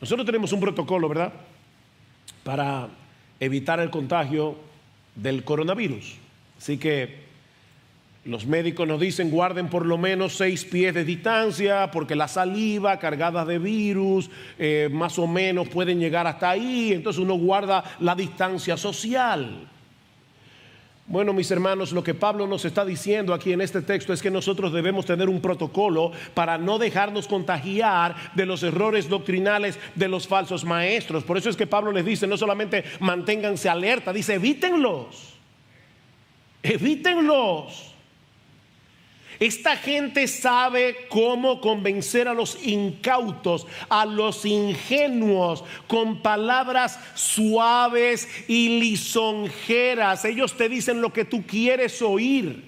Nosotros tenemos un protocolo, ¿verdad?, para evitar el contagio del coronavirus. Así que los médicos nos dicen guarden por lo menos 6 pies de distancia, porque la saliva cargada de virus más o menos pueden llegar hasta ahí. Entonces uno guarda la distancia social. Bueno, mis hermanos, lo que Pablo nos está diciendo aquí en este texto es que nosotros debemos tener un protocolo para no dejarnos contagiar de los errores doctrinales de los falsos maestros. Por eso es que Pablo les dice, no solamente manténganse alerta, dice evítenlos. Evítenlos. Esta gente sabe cómo convencer a los incautos, a los ingenuos, con palabras suaves y lisonjeras. Ellos te dicen lo que tú quieres oír.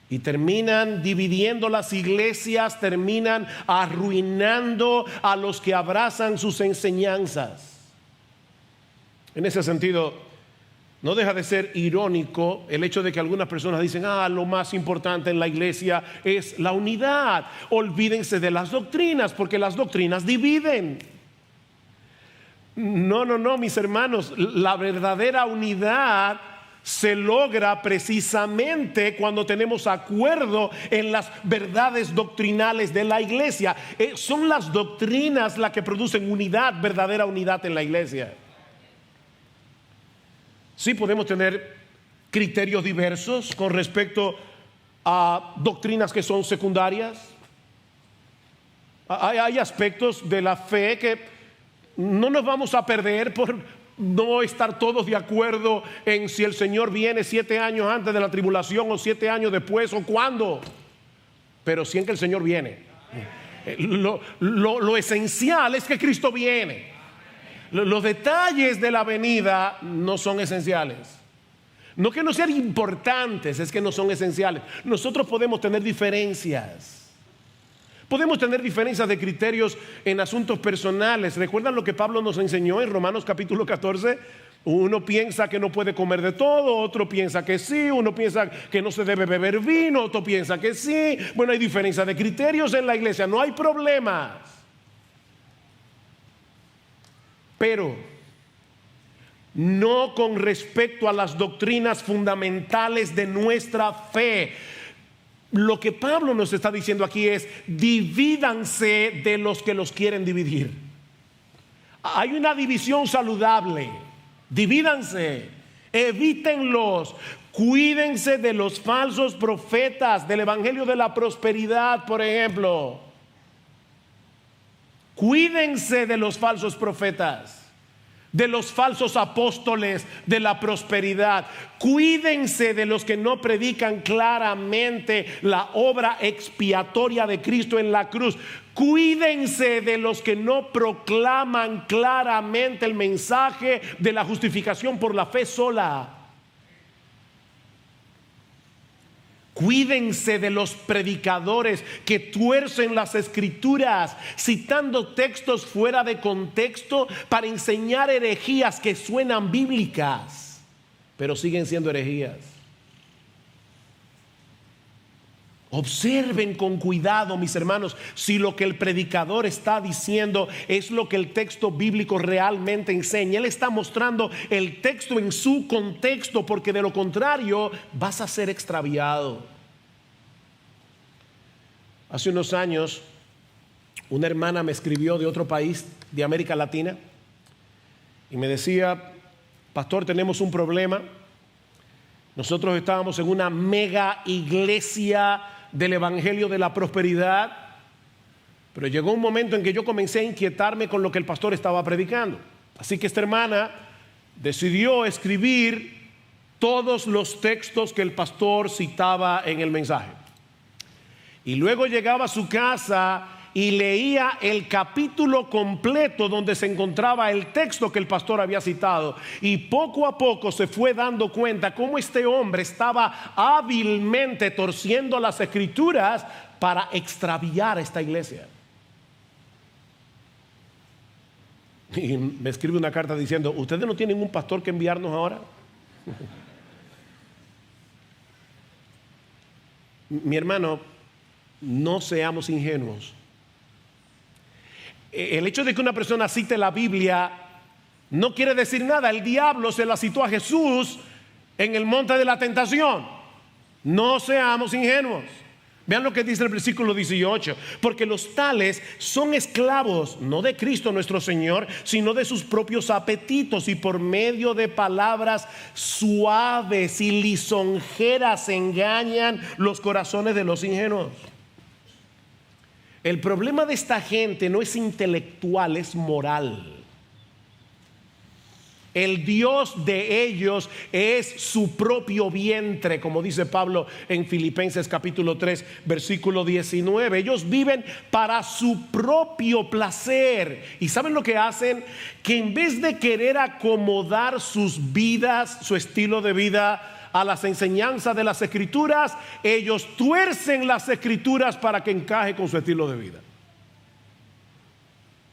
Y terminan dividiendo las iglesias, terminan arruinando a los que abrazan sus enseñanzas. En ese sentido, no deja de ser irónico el hecho de que algunas personas dicen, lo más importante en la iglesia es la unidad. Olvídense de las doctrinas, porque las doctrinas dividen. No, mis hermanos, la verdadera unidad se logra precisamente cuando tenemos acuerdo en las verdades doctrinales de la iglesia. Son las doctrinas las que producen unidad, verdadera unidad en la iglesia. Sí podemos tener criterios diversos con respecto a doctrinas que son secundarias. Hay aspectos de la fe que no nos vamos a perder por no estar todos de acuerdo en si el Señor viene 7 años antes de la tribulación o 7 años después o cuándo. Pero sí en que el Señor viene. Lo esencial es que Cristo viene. Los detalles de la venida no son esenciales. No que no sean importantes, es que no son esenciales. Nosotros podemos tener diferencias. Podemos tener diferencias de criterios en asuntos personales. ¿Recuerdan lo que Pablo nos enseñó en Romanos capítulo 14? Uno piensa que no puede comer de todo, otro piensa que sí, uno piensa que no se debe beber vino, otro piensa que sí. Bueno, hay diferencias de criterios en la iglesia, no hay problemas. Pero no con respecto a las doctrinas fundamentales de nuestra fe. Lo que Pablo nos está diciendo aquí es: divídanse de los que los quieren dividir. Hay una división saludable. Divídanse, evítenlos, cuídense de los falsos profetas del evangelio de la prosperidad, por ejemplo. Cuídense de los falsos profetas, de los falsos apóstoles de la prosperidad. Cuídense de los que no predican claramente la obra expiatoria de Cristo en la cruz. Cuídense de los que no proclaman claramente el mensaje de la justificación por la fe sola. Cuídense de los predicadores que tuercen las escrituras citando textos fuera de contexto para enseñar herejías que suenan bíblicas, pero siguen siendo herejías. Observen con cuidado, mis hermanos, si lo que el predicador está diciendo es lo que el texto bíblico realmente enseña. Él está mostrando el texto en su contexto, porque de lo contrario vas a ser extraviado. Hace unos años, una hermana me escribió de otro país de América Latina y me decía: pastor, tenemos un problema. Nosotros estábamos en una mega iglesia del evangelio de la prosperidad, pero llegó un momento en que yo comencé a inquietarme con lo que el pastor estaba predicando. Así que esta hermana decidió escribir todos los textos que el pastor citaba en el mensaje, y luego llegaba a su casa y leía el capítulo completo donde se encontraba el texto que el pastor había citado, y poco a poco se fue dando cuenta cómo este hombre estaba hábilmente torciendo las escrituras para extraviar esta iglesia. Y me escribe una carta diciendo: ¿ustedes no tienen un pastor que enviarnos ahora? Mi hermano, no seamos ingenuos. el hecho de que una persona cite la Biblia no quiere decir nada. El diablo se la citó a Jesús en el monte de la tentación. No seamos ingenuos. Vean lo que dice el versículo 18. Porque los tales son esclavos, no de Cristo nuestro Señor, sino de sus propios apetitos, y por medio de palabras suaves y lisonjeras engañan los corazones de los ingenuos. El problema de esta gente no es intelectual, es moral. El Dios de ellos es su propio vientre, como dice Pablo en Filipenses capítulo 3 versículo 19. Ellos viven para su propio placer. ¿Y saben lo que hacen? Que en vez de querer acomodar sus vidas, su estilo de vida a las enseñanzas de las Escrituras, ellos tuercen las Escrituras para que encaje con su estilo de vida.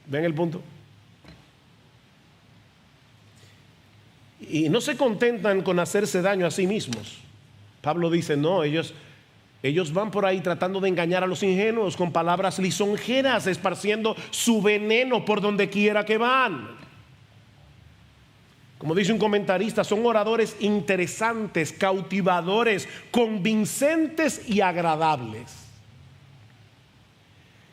¿Ven el punto? Y no se contentan con hacerse daño a sí mismos. Pablo dice, no, ellos van por ahí tratando de engañar a los ingenuos con palabras lisonjeras, esparciendo su veneno por donde quiera que van. Como dice un comentarista, son oradores interesantes, cautivadores, convincentes y agradables.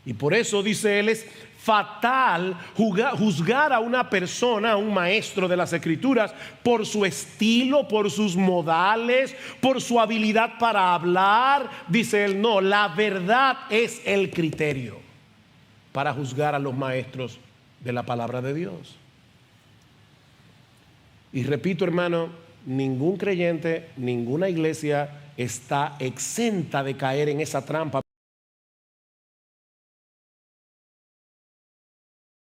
Y por eso, dice él, es fatal juzgar a una persona, a un maestro de las Escrituras, por su estilo, por sus modales, por su habilidad para hablar. Dice él, no, la verdad es el criterio para juzgar a los maestros de la palabra de Dios. Y repito, hermano, ningún creyente, ninguna iglesia está exenta de caer en esa trampa.